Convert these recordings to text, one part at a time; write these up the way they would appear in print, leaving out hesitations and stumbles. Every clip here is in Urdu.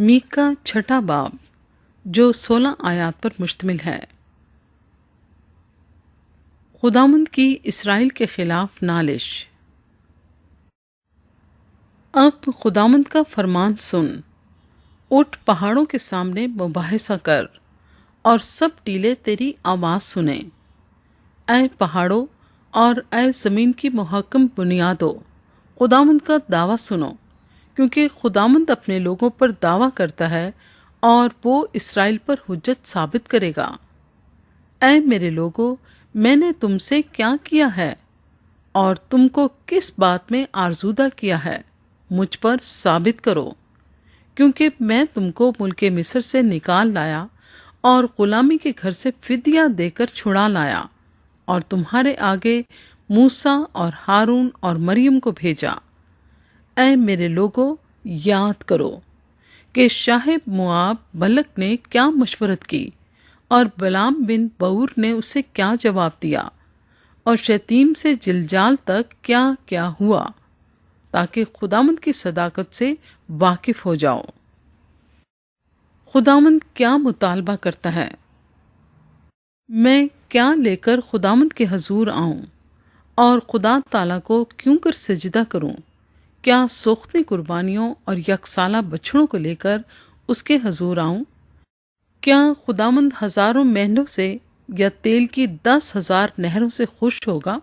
میکا چھٹا باب جو 16 آیات پر مشتمل ہے۔ خداوند کی اسرائیل کے خلاف نالش۔ اب خداوند کا فرمان سن، اٹھ پہاڑوں کے سامنے مباحثہ کر اور سب ٹیلے تیری آواز سنیں۔ اے پہاڑوں اور اے زمین کی محکم بنیادوں، خداوند کا دعویٰ سنو، کیونکہ خداوند اپنے لوگوں پر دعویٰ کرتا ہے اور وہ اسرائیل پر حجت ثابت کرے گا۔ اے میرے لوگو، میں نے تم سے کیا کیا ہے اور تم کو کس بات میں آرزودہ کیا ہے؟ مجھ پر ثابت کرو، کیونکہ میں تم کو ملک مصر سے نکال لایا اور غلامی کے گھر سے فدیہ دے کر چھڑا لایا، اور تمہارے آگے موسیٰ اور ہارون اور مریم کو بھیجا۔ اے میرے لوگو، یاد کرو کہ شاہ موآب بلک نے کیا مشورت کی اور بلام بن بور نے اسے کیا جواب دیا، اور شتیم سے جلجال تک کیا کیا ہوا، تاکہ خداوند کی صداقت سے واقف ہو جاؤ۔ خداوند کیا مطالبہ کرتا ہے؟ میں کیا لے کر خداوند کے حضور آؤں اور خدا تعالیٰ کو کیوں کر سجدہ کروں؟ کیا سوختنی قربانیوں اور یکسالہ بچھڑوں کو لے کر اس کے حضور آؤں؟ کیا خداوند ہزاروں مہنوں سے یا تیل کی 10,000 نہروں سے خوش ہوگا؟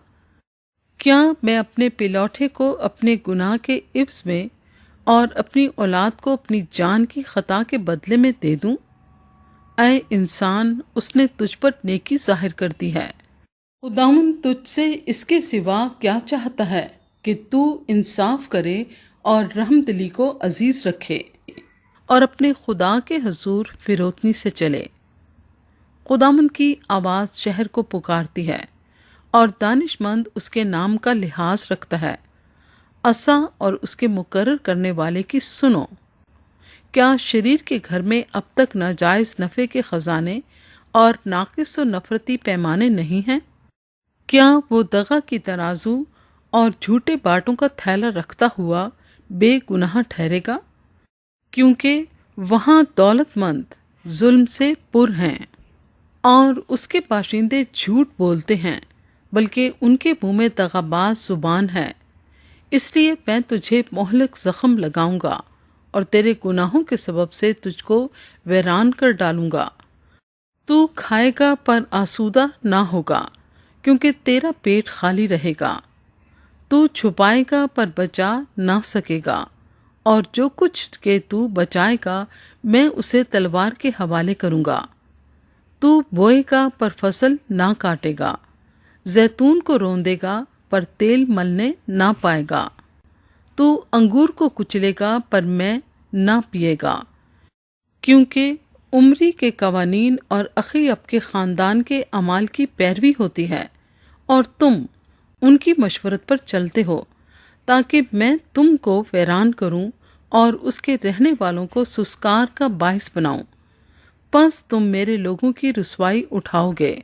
کیا میں اپنے پلوٹے کو اپنے گناہ کے عوض میں اور اپنی اولاد کو اپنی جان کی خطا کے بدلے میں دے دوں؟ اے انسان، اس نے تجھ پر نیکی ظاہر کر دی ہے۔ خداوند تجھ سے اس کے سوا کیا چاہتا ہے کہ تو انصاف کرے اور رحم دلی کو عزیز رکھے اور اپنے خدا کے حضور فروتنی سے چلے۔ خداوند کی آواز شہر کو پکارتی ہے اور دانش مند اس کے نام کا لحاظ رکھتا ہے۔ عصا اور اس کے مقرر کرنے والے کی سنو۔ کیا شریر کے گھر میں اب تک ناجائز نفع کے خزانے اور ناقص و نفرتی پیمانے نہیں ہیں؟ کیا وہ دغا کی ترازو اور جھوٹے باٹوں کا تھیلا رکھتا ہوا بے گناہ ٹھہرے گا؟ کیونکہ وہاں دولت مند ظلم سے پر ہیں اور اس کے باشندے جھوٹ بولتے ہیں، بلکہ ان کے منہ میں دغاباز زبان ہے۔ اس لیے میں تجھے مہلک زخم لگاؤں گا اور تیرے گناہوں کے سبب سے تجھ کو ویران کر ڈالوں گا۔ تو کھائے گا پر آسودہ نہ ہوگا، کیونکہ تیرا پیٹ خالی رہے گا۔ تو چھپائے گا پر بچا نہ سکے گا، اور جو کچھ کہ تو بچائے گا میں اسے تلوار کے حوالے کروں گا۔ تو بوئے گا پر فصل نہ کاٹے گا، زیتون کو روندے گا پر تیل ملنے نہ پائے گا۔ تو انگور کو کچلے گا پر میں نہ پیے گا، کیونکہ عمری کے قوانین اور اخی اب کے خاندان کے اعمال کی پیروی ہوتی ہے، اور تم ان کی مشورت پر چلتے ہو، تاکہ میں تم کو ویران کروں اور اس کے رہنے والوں کو سسکار کا باعث بناؤں۔ پس تم میرے لوگوں کی رسوائی اٹھاؤ گے